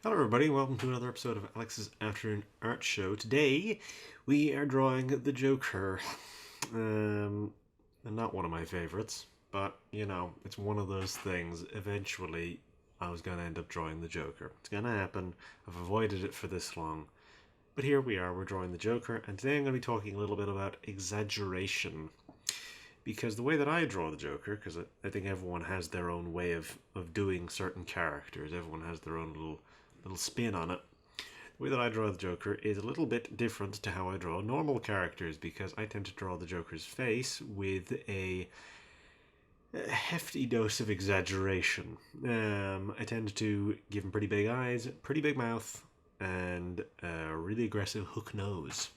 Hello everybody, welcome to another episode of Alex's Afternoon Art Show. Today, we are drawing the Joker. And not one of my favorites, but, it's one of those things. Eventually, I was going to end up drawing the Joker. It's going to happen. I've avoided it for this long. But here we are, we're drawing the Joker, and today I'm going to be talking a little bit about exaggeration. Because the way that I draw the Joker, because I think everyone has their own way of doing certain characters, everyone has their own little spin on it. The way that I draw the Joker is a little bit different to how I draw normal characters, because I tend to draw the Joker's face with a hefty dose of exaggeration. I tend to give him pretty big eyes, pretty big mouth, and a really aggressive hook nose.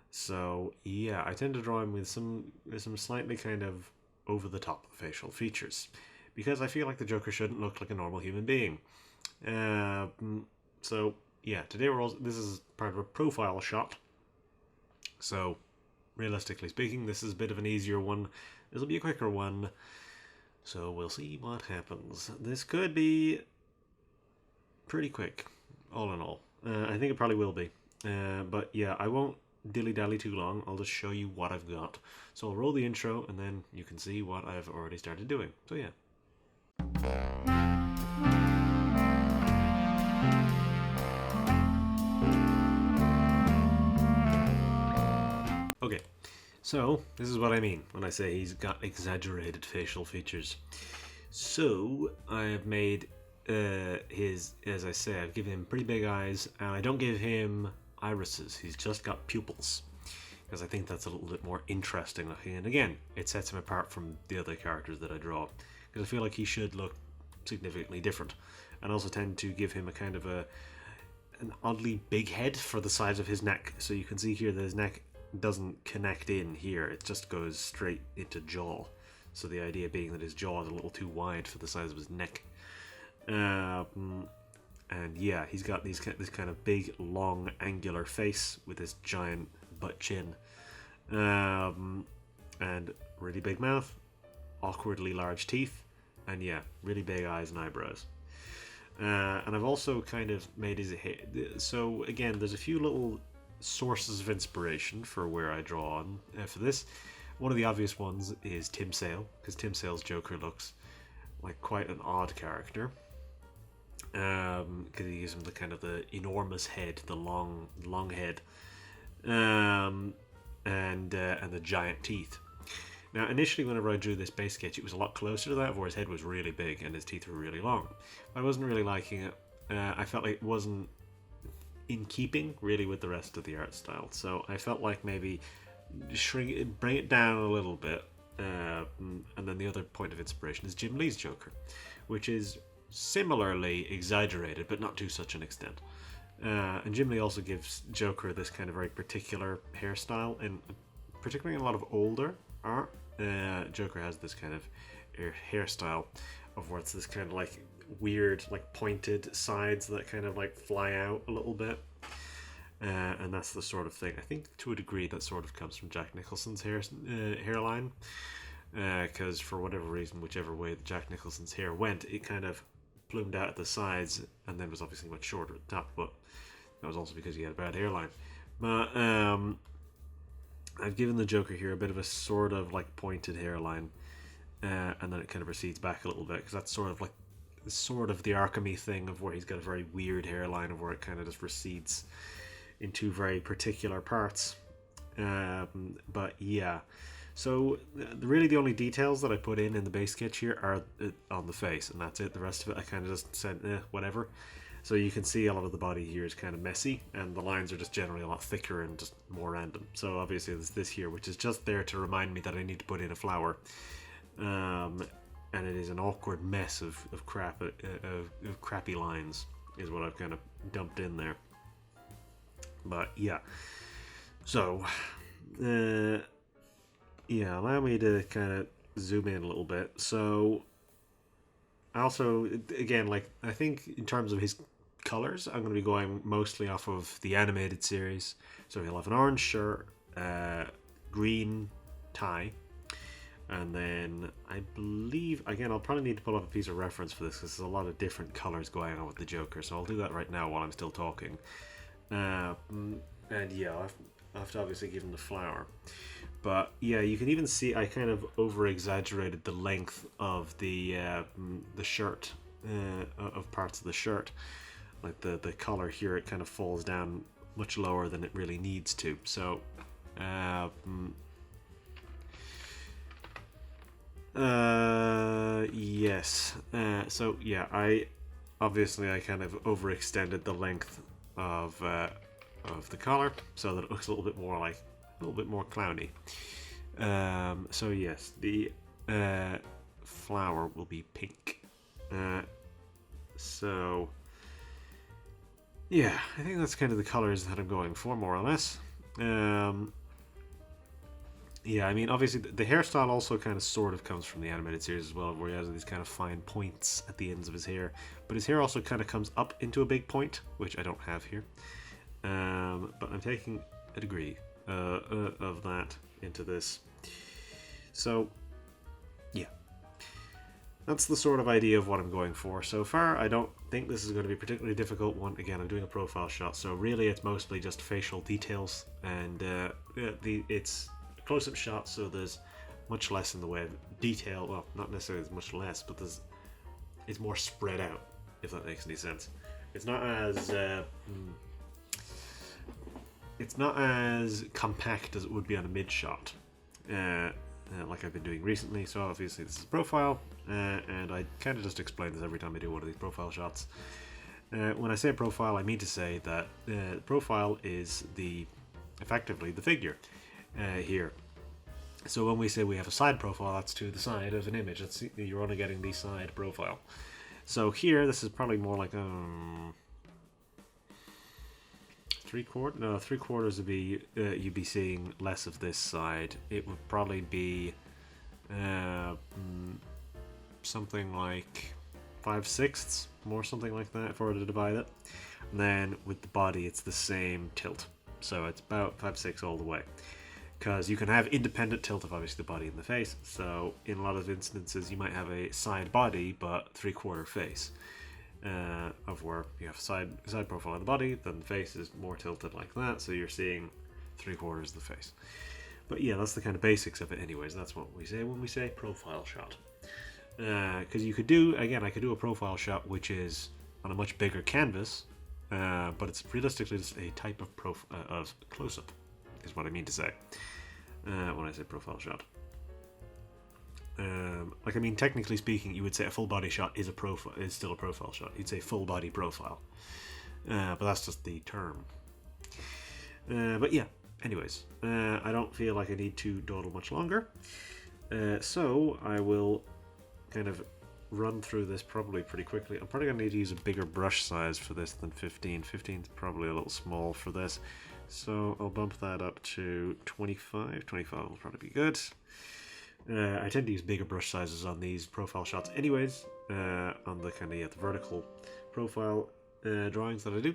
So yeah, I tend to draw him with some slightly kind of over the top facial features, because I feel like the Joker shouldn't look like a normal human being. So yeah, today this is part of a profile shot. So realistically speaking, this is a bit of an easier one. This will be a quicker one. So we'll see what happens. This could be pretty quick, all in all. I think it probably will be. But yeah, I won't dilly-dally too long. I'll just show you what I've got. So I'll roll the intro and then you can see what I've already started doing. So yeah. Okay, so this is what I mean when I say he's got exaggerated facial features. So I have made as I say, I've given him pretty big eyes, and I don't give him irises. He's just got pupils, because I think that's a little bit more interesting looking. And again, it sets him apart from the other characters that I draw, because I feel like he should look significantly different. And I also tend to give him a kind of an oddly big head for the size of his neck. So you can see here that his neck doesn't connect in here, it just goes straight into jaw. So the idea being that his jaw is a little too wide for the size of his neck. And yeah, he's got this kind of big, long, angular face with this giant butt chin, and really big mouth, awkwardly large teeth, and yeah, really big eyes and eyebrows. And I've also kind of made his hair. So again, there's a few little sources of inspiration for where I draw on for this. One of the obvious ones is Tim Sale, because Tim Sale's Joker looks like quite an odd character, because he gives him the kind of the enormous head, the long head, and the giant teeth. Now, initially, whenever I drew this base sketch, it was a lot closer to that, where his head was really big and his teeth were really long. I wasn't really liking it. I felt like it wasn't in keeping really with the rest of the art style, so I felt like maybe bring it down a little bit. And then the other point of inspiration is Jim Lee's Joker, which is similarly exaggerated, but not to such an extent. And Jim Lee also gives Joker this kind of very particular hairstyle, and particularly in a lot of older art, Joker has this kind of hairstyle of where it's this kind of like weird, like pointed sides that kind of like fly out a little bit. And that's the sort of thing, I think to a degree, that sort of comes from Jack Nicholson's hairline, because for whatever reason, whichever way that Jack Nicholson's hair went, it kind of plumed out at the sides and then was obviously much shorter at the top, but that was also because he had a bad hairline. But I've given the Joker here a bit of a sort of like pointed hairline, and then it kind of recedes back a little bit, because that's sort of the Arkham-y thing of where he's got a very weird hairline of where it kind of just recedes into very particular parts. But yeah, so really the only details that I put in the base sketch here are on the face, and that's it. The rest of it I kind of just said whatever. So you can see a lot of the body here is kind of messy, and the lines are just generally a lot thicker and just more random. So obviously there's this here, which is just there to remind me that I need to put in a flower. And it is an awkward mess of crappy lines is what I've kind of dumped in there. But yeah, so yeah, allow me to kind of zoom in a little bit. So also, again, like, I think in terms of his colors, I'm going to be going mostly off of the animated series. So he'll have an orange shirt, green tie, And then I believe, again, I'll probably need to pull up a piece of reference for this because there's a lot of different colors going on with the Joker. So I'll do that right now while I'm still talking. And yeah, I'll have to obviously give him the flower. But yeah, you can even see I kind of over-exaggerated the length of the shirt, of parts of the shirt. Like the collar here, it kind of falls down much lower than it really needs to. So, yes. So yeah, I kind of overextended the length of the collar so that it looks a little bit more clowny. So yes, the flower will be pink. So yeah, I think that's kind of the colors that I'm going for, more or less. Yeah, I mean, obviously the hairstyle also kind of sort of comes from the animated series as well, where he has these kind of fine points at the ends of his hair. But his hair also kind of comes up into a big point, which I don't have here. But I'm taking a degree of that into this. So, yeah. That's the sort of idea of what I'm going for. So far, I don't think this is going to be a particularly difficult one. Again, I'm doing a profile shot, so really it's mostly just facial details, and it's a close-up shot, so there's much less in the way of detail. Well, not necessarily as much less, but it's more spread out, if that makes any sense. It's not as compact as it would be on a mid shot, like I've been doing recently. So obviously this is profile, and I kind of just explain this every time I do one of these profile shots. When I say profile, I mean to say that profile is effectively the figure here. So when we say we have a side profile, that's to the side of an image. You're only getting the side profile. So here, this is probably more like three quarters would be you'd be seeing less of this side. It would probably be something like 5/6, more something like that, if I were to divide it. And then with the body, it's the same tilt, so it's about 5/6 all the way. Because you can have independent tilt of obviously the body and the face. So in a lot of instances, you might have a side body but 3/4 face. Of where you have side profile on the body, then the face is more tilted like that, so you're seeing 3/4 of the face. But yeah, that's the kind of basics of it anyways. That's what we say when we say profile shot. Because I could do a profile shot which is on a much bigger canvas, but it's realistically just a type of close-up, is what I mean to say when I say profile shot. Technically speaking, you would say a full body shot is still a profile shot. You'd say full body profile, but that's just the term. But yeah, anyways, I don't feel like I need to dawdle much longer, so I will kind of run through this probably pretty quickly. I'm probably gonna need to use a bigger brush size for this than 15. 15 is probably a little small for this, so I'll bump that up to 25. 25 will probably be good. I tend to use bigger brush sizes on these profile shots anyways, on the kind of the vertical profile drawings that I do.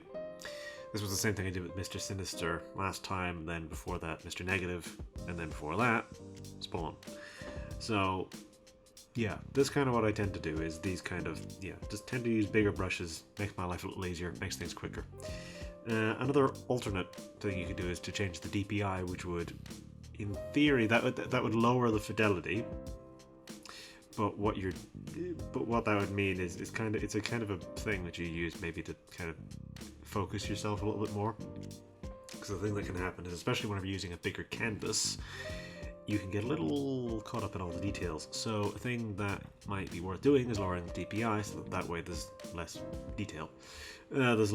This was the same thing I did with Mr. Sinister last time, then before that Mr. Negative, and then before that Spawn. So yeah, this kind of what I tend to do is these kind of, just tend to use bigger brushes, makes my life a little easier, makes things quicker. Another alternate thing you could do is to change the DPI, which would, in theory, that would lower the fidelity. But what that would mean is it's a kind of a thing that you use maybe to kind of focus yourself a little bit more. Because the thing that can happen is, especially whenever you're using a bigger canvas, you can get a little caught up in all the details. So a thing that might be worth doing is lowering the DPI, so that way there's less detail. There's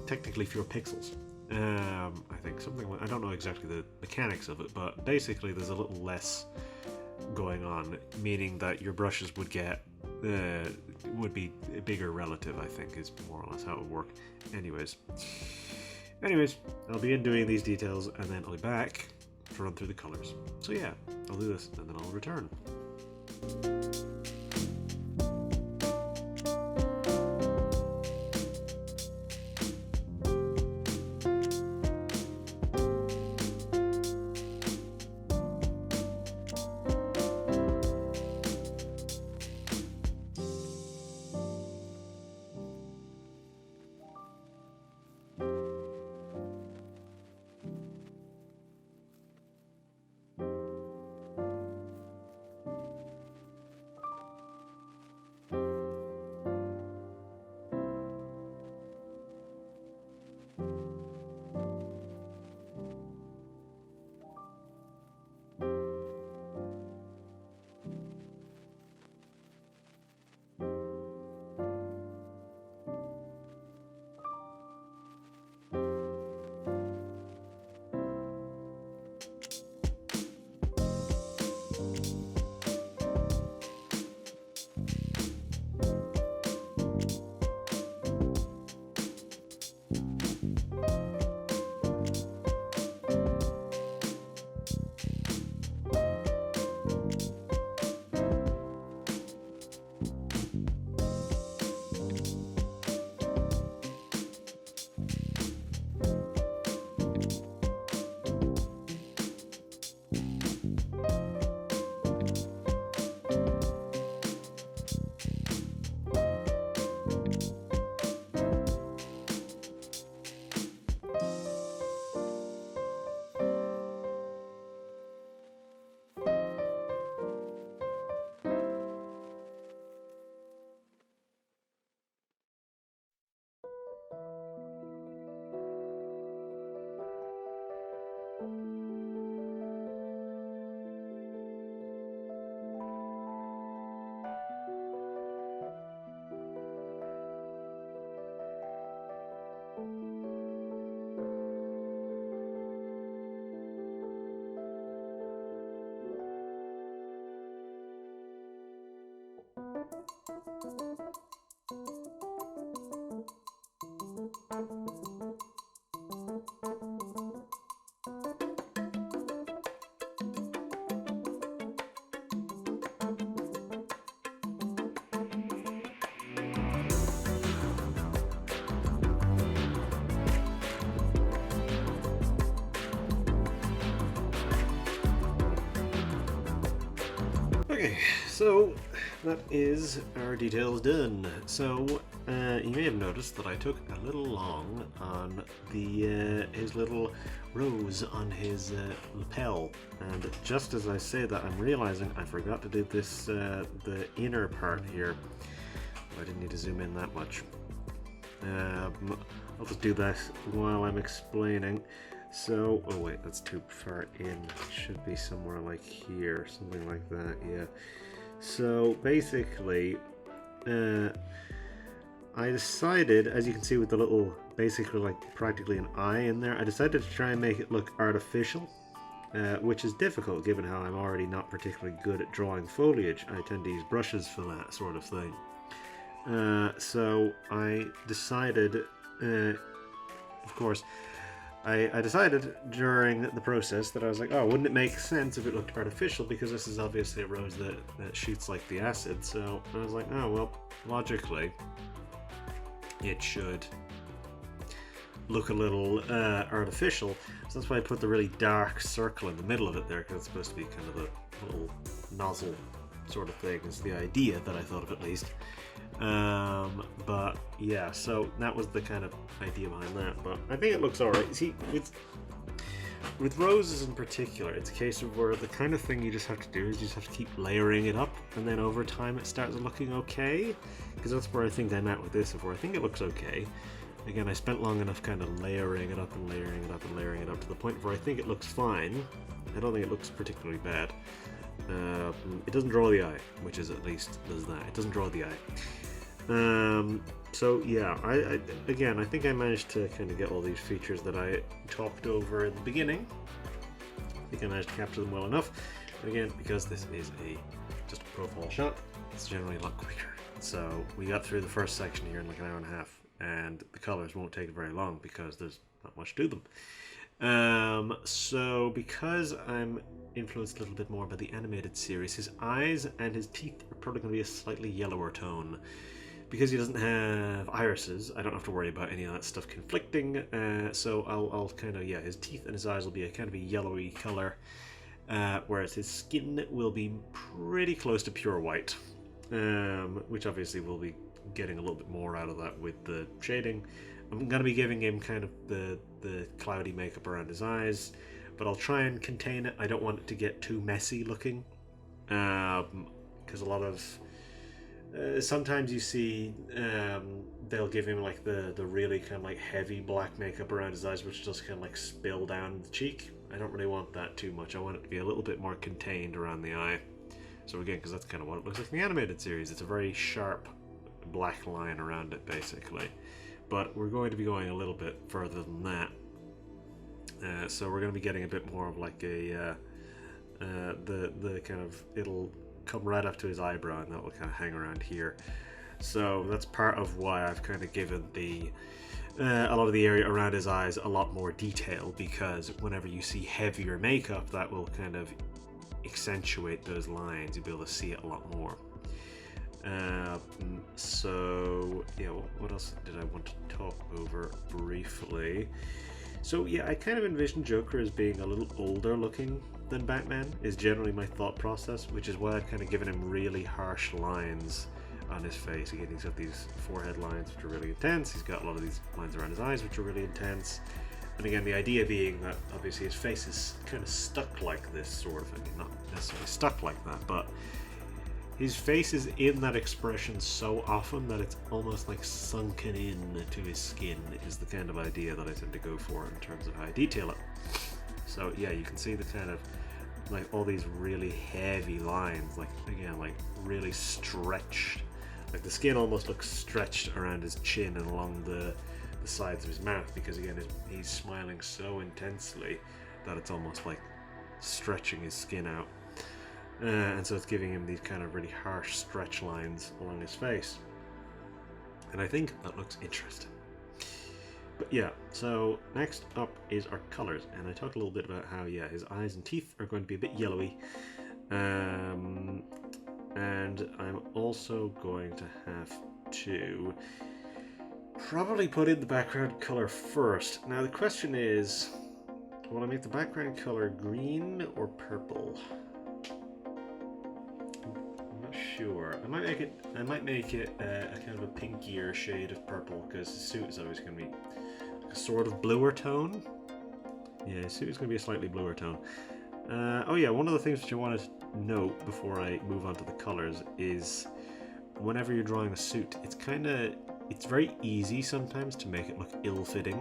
technically fewer pixels. I think I don't know exactly the mechanics of it, but basically there's a little less going on, meaning that your brushes would be bigger relative, I think, is more or less how it would work. Anyways, I'll begin doing these details and then I'll be back to run through the colors. So yeah, I'll do this and then I'll return. Okay, so that is our details done. So you may have noticed that I took a little long on the his little rose on his lapel, and just as I say that, I'm realizing I forgot to do this the inner part here. I didn't need to zoom in that much. I'll just do that while I'm explaining. So, oh wait, that's too far in. It should be somewhere like here, something like that, yeah. So, basically, I decided, as you can see with the little, basically like practically an eye in there, I decided to try and make it look artificial, which is difficult given how I'm already not particularly good at drawing foliage. I tend to use brushes for that sort of thing. So, I decided, of course, I decided during the process that I was like, oh, wouldn't it make sense if it looked artificial, because this is obviously a rose that shoots like the acid. So I was like, oh, well, logically it should look a little artificial. So that's why I put the really dark circle in the middle of it there, because it's supposed to be kind of a little nozzle sort of thing, is the idea that I thought of at least. But yeah, so that was the kind of idea behind that, but I think it looks alright. See, with roses in particular, it's a case of where the kind of thing you just have to do is you just have to keep layering it up, and then over time it starts looking okay, because that's where I think I'm at with this, where I think it looks okay. Again, I spent long enough kind of layering it up and layering it up and layering it up to the point where I think it looks fine. I don't think it looks particularly bad. It doesn't draw the eye, which is at least does that. It doesn't draw the eye. So yeah, I think I managed to kind of get all these features that I talked over in the beginning. I think I managed to capture them well enough. And again, because this is just a profile shot, it's generally a lot quicker. So we got through the first section here in like an hour and a half, and the colors won't take very long because there's not much to them. So because I'm influenced a little bit more by the animated series, his eyes and his teeth are probably going to be a slightly yellower tone. Because he doesn't have irises, I don't have to worry about any of that stuff conflicting, so I'll kind of, yeah, his teeth and his eyes will be a kind of a yellowy color, whereas his skin will be pretty close to pure white, which obviously we'll be getting a little bit more out of that with the shading. I'm going to be giving him kind of the cloudy makeup around his eyes, but I'll try and contain it. I don't want it to get too messy looking, because a lot of sometimes you see they'll give him like the really kind of like heavy black makeup around his eyes, which just kind of like spill down the cheek. I don't really want that too much. I want it to be a little bit more contained around the eye. So again, because that's kind of what it looks like in the animated series, it's a very sharp black line around it basically. But we're going to be going a little bit further than that. So we're going to be getting a bit more of like a the kind of, it'll come right up to his eyebrow and that will kind of hang around here. So that's part of why I've kind of given the a lot of the area around his eyes a lot more detail, because whenever you see heavier makeup, that will kind of accentuate those lines. You'll be able to see it a lot more. So yeah, what else did I want to talk over briefly? So yeah, I kind of envision Joker as being a little older looking than Batman, is generally my thought process, which is why I've kind of given him really harsh lines on his face. Again, he's got these forehead lines which are really intense, he's got a lot of these lines around his eyes which are really intense, and again the idea being that obviously his face is kind of stuck like this sort of, I mean not necessarily stuck like that, but his face is in that expression so often that it's almost like sunken in to his skin, is the kind of idea that I tend to go for in terms of how I detail it. So yeah, you can see the kind of like all these really heavy lines, like again, like really stretched, like the skin almost looks stretched around his chin and along the the sides of his mouth, because again he's smiling so intensely that it's almost like stretching his skin out, and so it's giving him these kind of really harsh stretch lines along his face, and I think that looks interesting. But yeah, so next up is our colors, and I talked a little bit about how his eyes and teeth are going to be a bit yellowy, and I'm also going to have to probably put in the background color first. Now the question is, will I make the background color green or purple? I'm not sure. I might make it a kind of a pinkier shade of purple, because the suit is always going to be a sort of bluer tone. Yeah, the suit is going to be a slightly bluer tone. Oh yeah, one of the things which I wanted to note before I move on to the colors is whenever you're drawing a suit, it's very easy sometimes to make it look ill-fitting,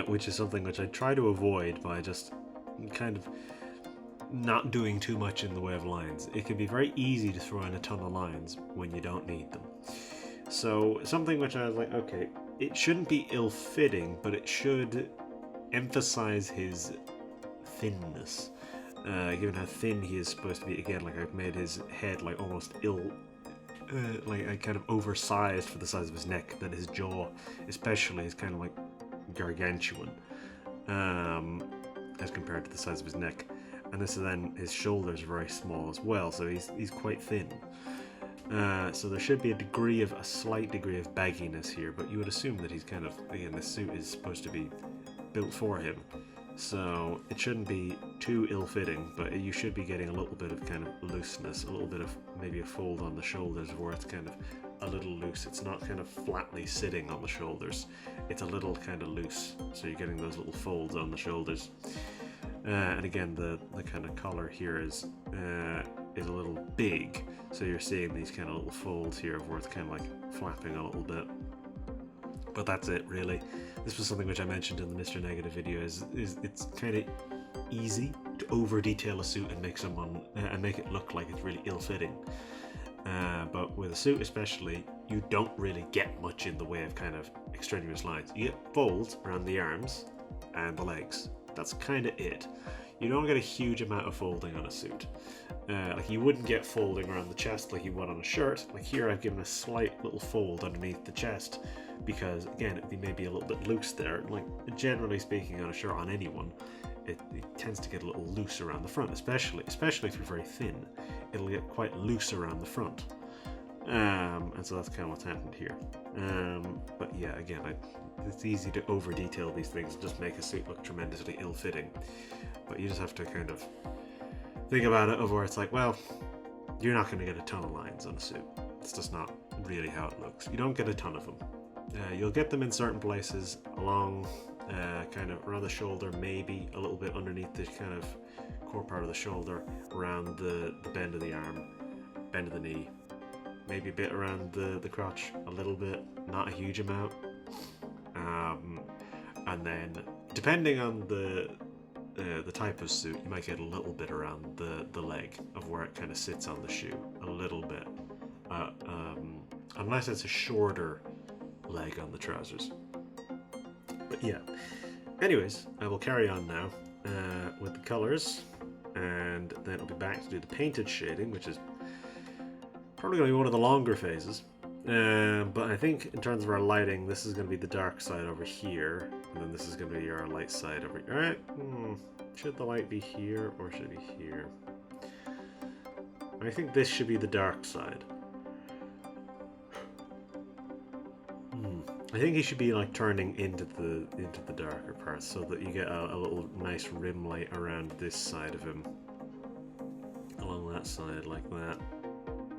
which is something which I try to avoid by just kind of not doing too much in the way of lines. It can be very easy to throw in a ton of lines when you don't need them. So something which I was like, okay, it shouldn't be ill-fitting, but it should emphasize his thinness. Given how thin he is supposed to be, again, like I've made his head like almost like I kind of oversized for the size of his neck. Then his jaw, especially, is kind of like gargantuan as compared to the size of his neck. And this is then his shoulders are very small as well, so he's quite thin. So there should be a slight degree of bagginess here, but you would assume that he's kind of, again, this suit is supposed to be built for him, so it shouldn't be too ill-fitting, but you should be getting a little bit of kind of looseness, a little bit of maybe a fold on the shoulders where it's kind of a little loose. It's not kind of flatly sitting on the shoulders, it's a little kind of loose, so you're getting those little folds on the shoulders. And again, the kind of collar here is a little big, so you're seeing these kind of little folds here where it's kind of like flapping a little bit. But that's it, really. This was something which I mentioned in the Mr. Negative video. Is it's kind of easy to over detail a suit and make someone and make it look like it's really ill-fitting. But with a suit especially, you don't really get much in the way of kind of extraneous lines. You get folds around the arms and the legs. That's kind of it. You don't get a huge amount of folding on a suit. Like you wouldn't get folding around the chest like you would on a shirt. Like here I've given a slight little fold underneath the chest because, again, it may be a little bit loose there. Like generally speaking, on a shirt on anyone, it tends to get a little loose around the front, especially if you're very thin. It'll get quite loose around the front. And so that's kind of what's happened here. But yeah, again, it's easy to over detail these things and just make a suit look tremendously ill-fitting. But you just have to kind of think about it of where it's like, well, you're not going to get a ton of lines on a suit. It's just not really how it looks. You don't get a ton of them. You'll get them in certain places along kind of around the shoulder, maybe a little bit underneath the kind of core part of the shoulder, around the bend of the arm, bend of the knee, maybe a bit around the crotch, a little bit, not a huge amount. And then depending on the type of suit, you might get a little bit around the leg of where it kind of sits on the shoe, a little bit, unless it's a shorter leg on the trousers. But yeah, anyways, I will carry on now with the colors, and then I'll be back to do the painted shading, which is probably going to be one of the longer phases. But I think in terms of our lighting, this is going to be the dark side over here, and then this is going to be our light side over here. Alright, should the light be here or should it be here? I think this should be the dark side. I think he should be like turning into the darker parts, so that you get a little nice rim light around this side of him, along that side like that.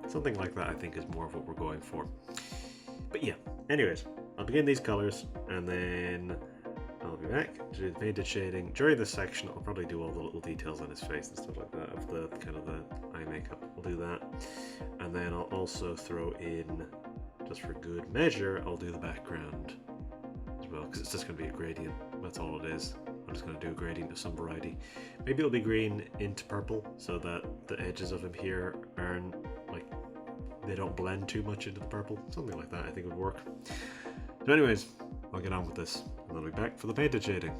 Something like that I think is more of what we're going for. But yeah, anyways, I'll begin these colors and then I'll be back to do the painted shading. During this section I'll probably do all the little details on his face and stuff like that, of the kind of the eye makeup. I'll do that, and then I'll also throw in, just for good measure, I'll do the background as well, because it's just going to be a gradient. That's all it is. I'm just going to do a gradient of some variety. Maybe it'll be green into purple, so that the edges of him here aren't like, they don't blend too much into the purple. Something like that I think would work. So anyways, I'll get on with this, and I'll be back for the painted shading.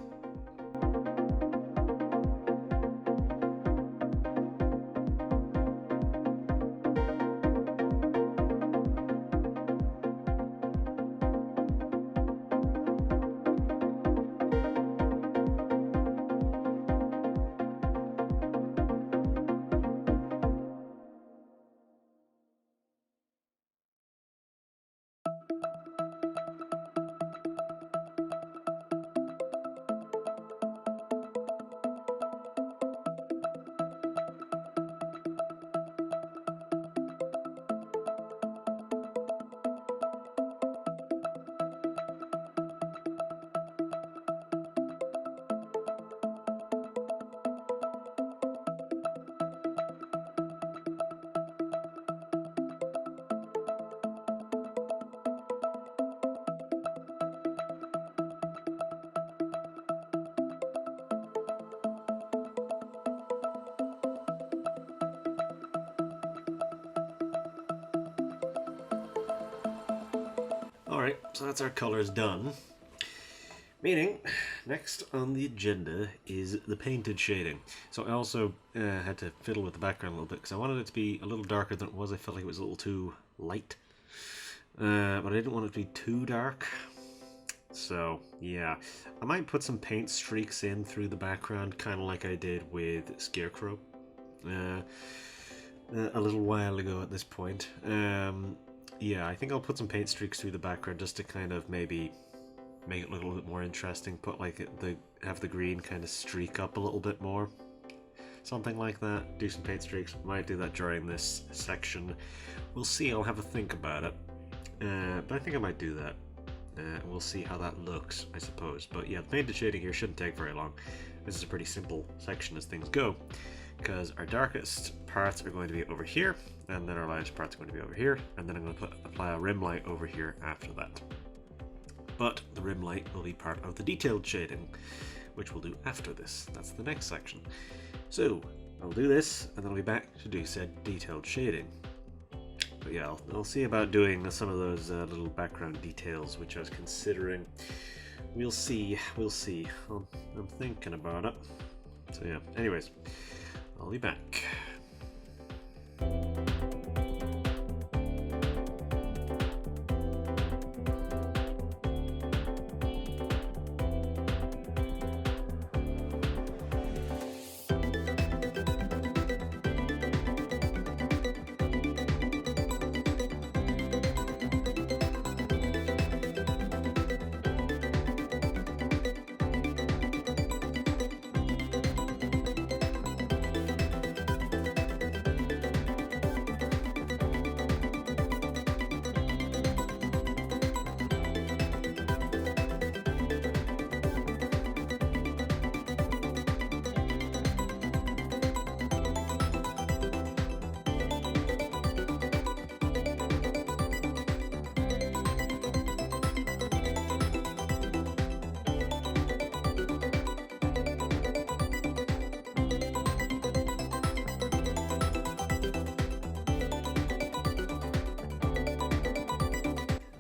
Alright, so that's our colours done. Meaning, next on the agenda is the painted shading. So I also had to fiddle with the background a little bit because I wanted it to be a little darker than it was. I felt like it was a little too light. But I didn't want it to be too dark. So, yeah. I might put some paint streaks in through the background, kind of like I did with Scarecrow. A little while ago at this point. Yeah, I think I'll put some paint streaks through the background just to kind of maybe make it look a little bit more interesting. Put like have the green kind of streak up a little bit more. Something like that. Do some paint streaks. Might do that during this section. We'll see. I'll have a think about it. But I think I might do that. We'll see how that looks, I suppose. But yeah, the painted shading here shouldn't take very long. This is a pretty simple section as things go, because our darkest parts are going to be over here, and then our lightest parts are going to be over here, and then I'm going to apply a rim light over here after that. But the rim light will be part of the detailed shading, which we'll do after this. That's the next section. So I'll do this, and then I'll be back to do said detailed shading. But yeah, I'll see about doing some of those little background details, which I was considering. We'll see, we'll see. I'm thinking about it. So yeah, anyways, I'll be back.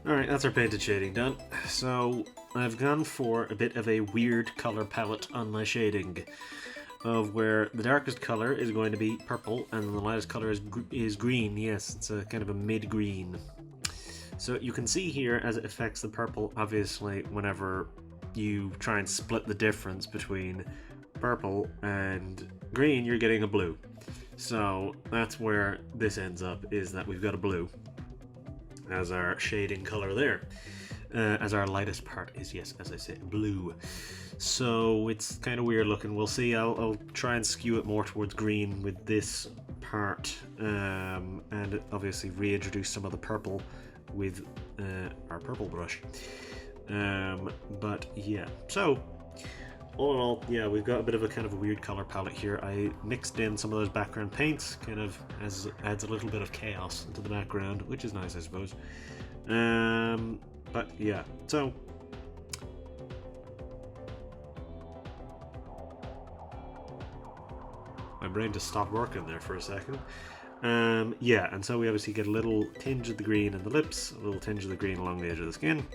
Alright, that's our painted shading done. So I've gone for a bit of a weird colour palette on my shading, of where the darkest colour is going to be purple and the lightest colour is green. Yes, it's a kind of a mid-green. So you can see here as it affects the purple, obviously whenever you try and split the difference between purple and green, you're getting a blue. So that's where this ends up, is that we've got a blue as our shading color there, as our lightest part is, yes, as I said, blue. So it's kind of weird looking. We'll see. I'll try and skew it more towards green with this part, and obviously reintroduce some of the purple with our purple brush. But yeah, so all in all, yeah, we've got a bit of a kind of a weird color palette here. I mixed in some of those background paints, kind of adds a little bit of chaos into the background, which is nice, I suppose. But yeah, so my brain just stopped working there for a second. Yeah, and so we obviously get a little tinge of the green in the lips, a little tinge of the green along the edge of the skin.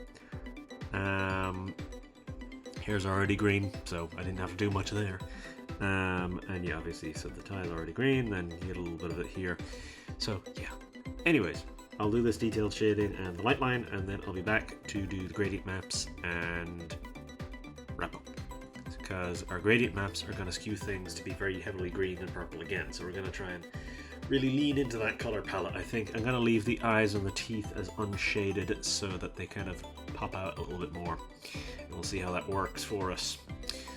Hair's already green, so I didn't have to do much there. And yeah, obviously, so the tile's already green, then you get a little bit of it here. So yeah. Anyways, I'll do this detailed shading and the light line, and then I'll be back to do the gradient maps and wrap up. Because our gradient maps are going to skew things to be very heavily green and purple again. So we're going to try and really lean into that color palette. I think I'm going to leave the eyes and the teeth as unshaded so that they kind of pop out a little bit more. And we'll see how that works for us.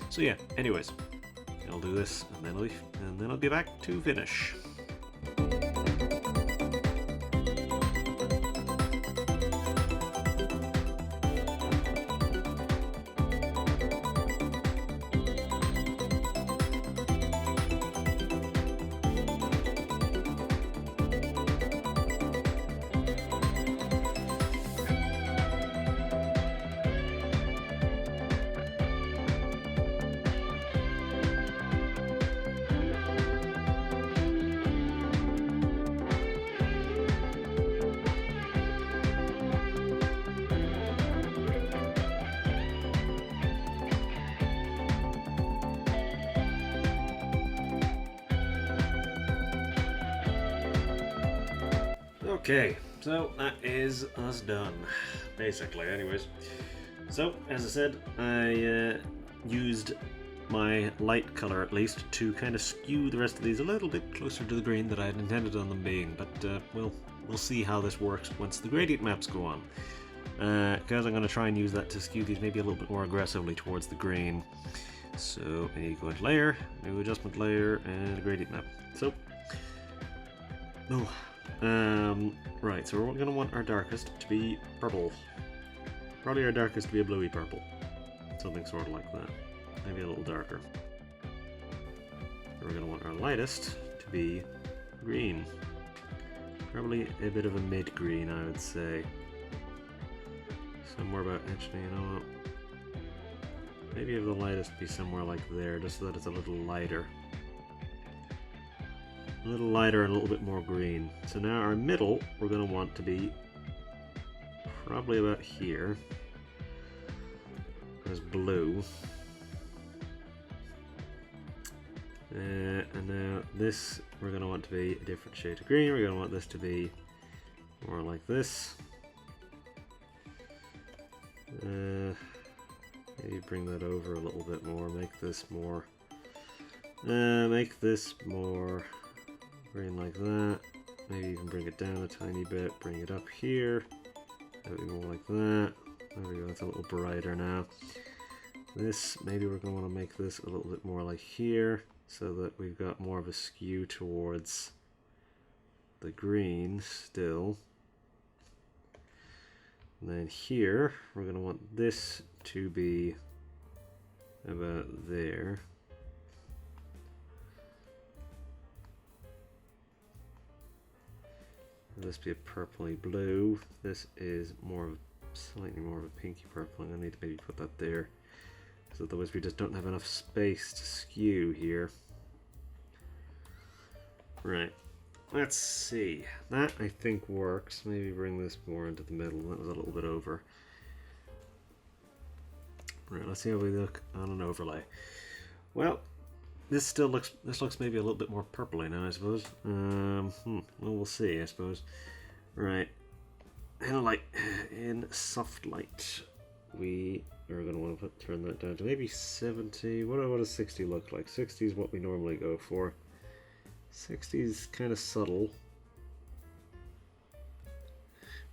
So yeah, anyways, I'll do this and then I'll be back to finish. Okay, so that is us done, basically, anyways. So, as I said, I used my light color, at least, to kind of skew the rest of these a little bit closer to the green that I had intended on them being, but we'll see how this works once the gradient maps go on. Because I'm going to try and use that to skew these maybe a little bit more aggressively towards the green. So, I need to go into Layer, New Adjustment Layer, and a Gradient Map. So, right, so we're going to want our darkest to be purple. Probably our darkest to be a bluey purple. Something sort of like that. Maybe a little darker. And we're going to want our lightest to be green. Probably a bit of a mid-green, I would say. Somewhere about, actually, you know what? Maybe have the lightest be somewhere like there, just so that it's a little lighter. A little lighter and a little bit more green. So now our middle, we're going to want to be probably about here. As blue. And now this, we're going to want to be a different shade of green. We're going to want this to be more like this. Maybe bring that over a little bit more. Make this more green like that. Maybe even bring it down a tiny bit. Bring it up here. Maybe more like that. There we go. It's a little brighter now. This, maybe we're going to want to make this a little bit more like here, so that we've got more of a skew towards the green still. And then here, we're going to want this to be about there. This be a purpley blue. This is slightly more of a pinky purple. I'm going to need to maybe put that there. So otherwise we just don't have enough space to skew here. Right. Let's see. That I think works. Maybe bring this more into the middle. That was a little bit over. Right, let's see how we look on an overlay. Well, this looks maybe a little bit more purpley now, I suppose. Well, we'll see, I suppose. Right. In soft light, we are going to want to turn that down to maybe 70. What does 60 look like? 60 is what we normally go for. 60 is kind of subtle.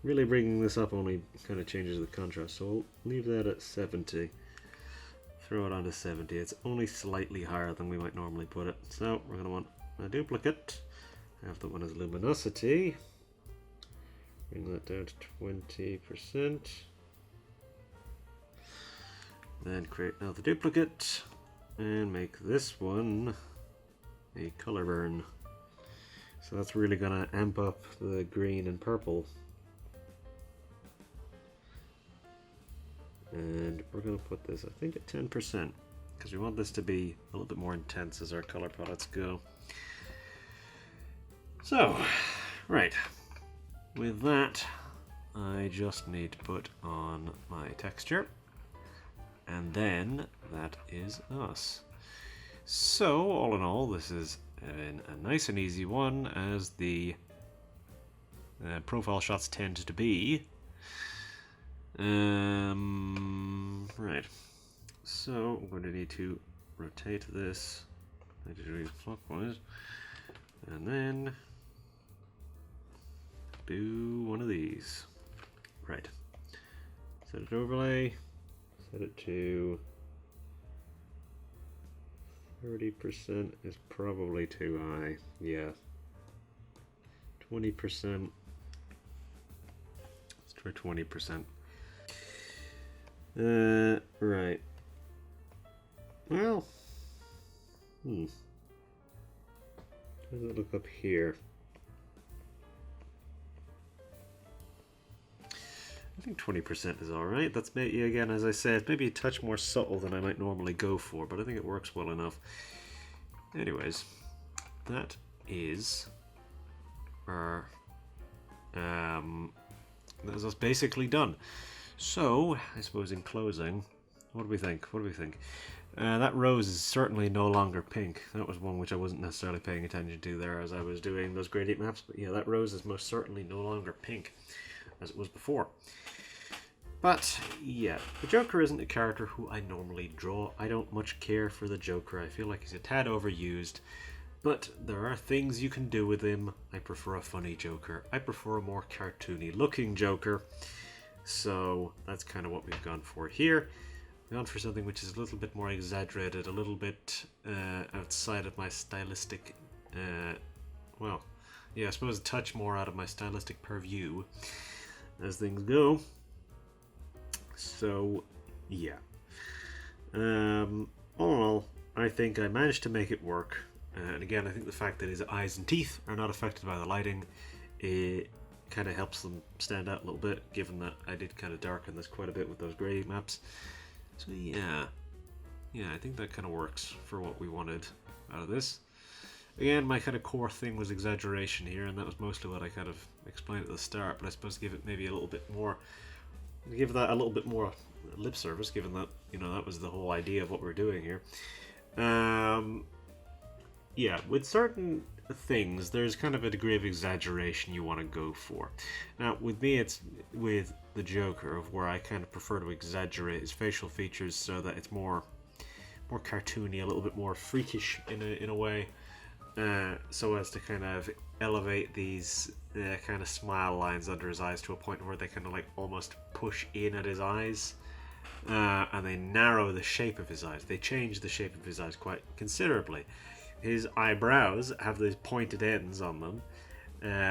Really bringing this up only kind of changes the contrast, so we'll leave that at 70. Throw it onto 70. It's only slightly higher than we might normally put it. So we're going to want a duplicate. Have that one as luminosity. Bring that down to 20%. Then create another duplicate and make this one a color burn. So that's really going to amp up the green and purple. And we're going to put this, I think, at 10%, because we want this to be a little bit more intense as our color palettes go. So, right, with that, I just need to put on my texture, and then that is us. So, all in all, this is a nice and easy one, as the profile shots tend to be. Right. So, I'm going to need to rotate this 90 degrees clockwise, and then do one of these. Right. Set it to overlay, set it to 30% is probably too high. Yeah. 20%. Let's try 20%. Right. Well. How does it look up here? I think 20% is alright. That's maybe, again, as I said, maybe a touch more subtle than I might normally go for, but I think it works well enough. Anyways, that is our, that is us basically done. So, I suppose in closing, what do we think? What do we think? That rose is certainly no longer pink. That was one which I wasn't necessarily paying attention to there as I was doing those gradient maps, but yeah, that rose is most certainly no longer pink as it was before. But yeah, the Joker isn't a character who I normally draw. I don't much care for the Joker. I feel like he's a tad overused, but there are things you can do with him. I prefer a funny Joker. I prefer a more cartoony looking Joker. So that's kind of what we've gone for here. We've gone for something which is a little bit more exaggerated, a little bit outside of my stylistic, well, yeah, I suppose a touch more out of my stylistic purview as things go. So, yeah. All in all, I think I managed to make it work. And again, I think the fact that his eyes and teeth are not affected by the lighting, it kind of helps them stand out a little bit, given that I did kind of darken this quite a bit with those grey maps. So yeah, I think that kind of works for what we wanted out of this. Again, my kind of core thing was exaggeration here, and that was mostly what I kind of explained at the start, but I suppose to give it maybe a little bit more, give that a little bit more lip service, given that, you know, that was the whole idea of what we're doing here. Yeah, with certain things, there's kind of a degree of exaggeration you want to go for. Now, with me, it's with the Joker, of where I kind of prefer to exaggerate his facial features so that it's more cartoony, a little bit more freakish in a way, so as to kind of elevate these kind of smile lines under his eyes to a point where they kind of like almost push in at his eyes, and they narrow the shape of his eyes. They change the shape of his eyes quite considerably. His eyebrows have these pointed ends on them,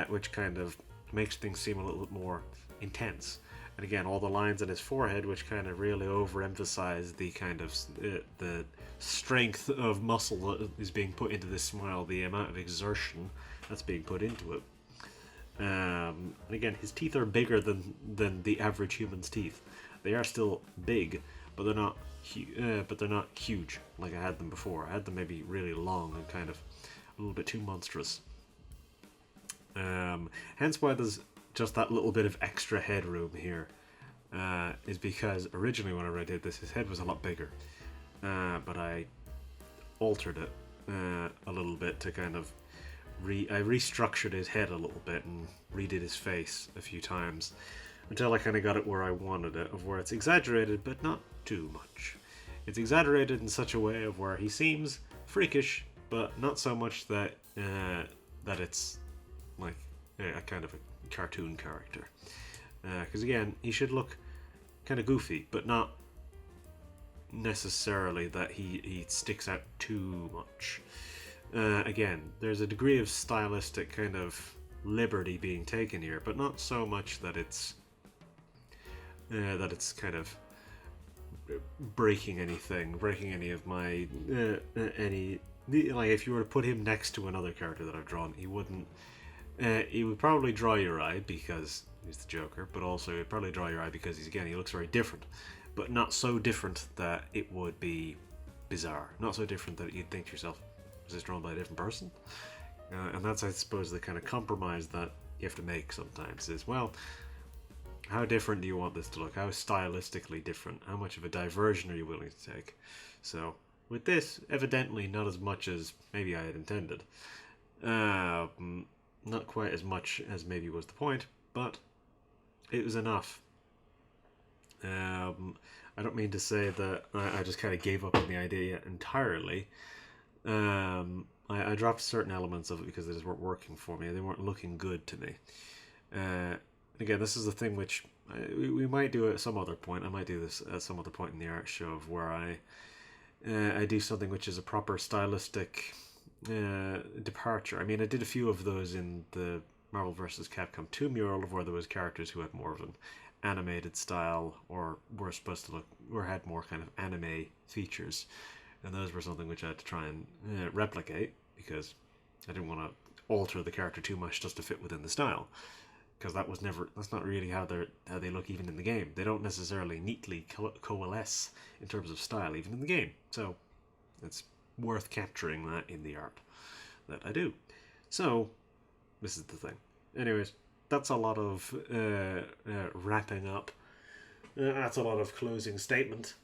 which kind of makes things seem a little bit more intense. And again, all the lines on his forehead, which kind of really overemphasize the kind of the strength of muscle that is being put into this smile, the amount of exertion that's being put into it. And again, his teeth are bigger than the average human's teeth. They are still big, but they're not huge like I had them before. I had them maybe really long and kind of a little bit too monstrous. Hence why there's just that little bit of extra headroom here, is because originally whenever I did this, his head was a lot bigger, but I altered it a little bit to kind of I restructured his head a little bit and redid his face a few times until I kind of got it where I wanted it, of where it's exaggerated but not too much. It's exaggerated in such a way of where he seems freakish, but not so much that that it's like a kind of a cartoon character. Because again, he should look kind of goofy, but not necessarily that he sticks out too much. Again, there's a degree of stylistic kind of liberty being taken here, but not so much that it's kind of breaking any of my like if you were to put him next to another character that I've drawn, he would probably draw your eye because he's the Joker, but also he'd probably draw your eye because he looks very different, but not so different that it would be bizarre, not so different that you'd think to yourself, is this drawn by a different person? And that's, I suppose, the kind of compromise that you have to make sometimes is, well, How different do you want this to look? How stylistically different? How much of a diversion are you willing to take? So, with this, evidently not as much as maybe I had intended. Not quite as much as maybe was the point, but it was enough. I don't mean to say that I just kind of gave up on the idea entirely. I dropped certain elements of it because they just weren't working for me. They weren't looking good to me. Again, this is the thing which we might do at some other point. I might do this at some other point in the art show of where I do something which is a proper stylistic departure. I mean, I did a few of those in the Marvel vs. Capcom 2 mural, where there was characters who had more of an animated style or were supposed to look or had more kind of anime features, and those were something which I had to try and replicate because I didn't want to alter the character too much just to fit within the style, because that's not really how they look even in the game. They don't necessarily neatly coalesce in terms of style even in the game, so it's worth capturing that in the art that I do. So this is the thing. Anyways, that's a lot of wrapping up. That's a lot of closing statement.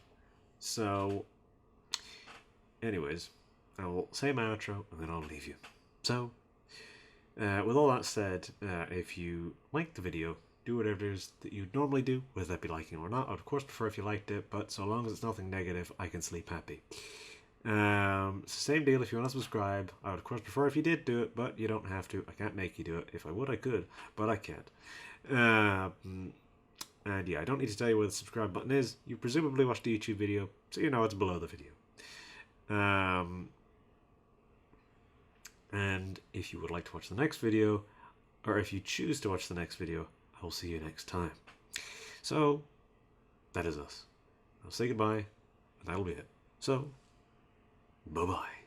So anyways, I will say my outro and then I'll leave you. So with all that said, if you liked the video, do whatever it is that you'd normally do, whether that be liking or not. I'd of course prefer if you liked it, but so long as it's nothing negative, I can sleep happy. Same deal if you want to subscribe. I would of course prefer if you did do it, but you don't have to. I can't make you do it. If I would, I could, but I can't. And yeah, I don't need to tell you where the subscribe button is. You presumably watched the YouTube video, so you know it's below the video. And if you would like to watch the next video, or if you choose to watch the next video, I will see you next time. So, that is us. I'll say goodbye, and that'll be it. So, bye-bye.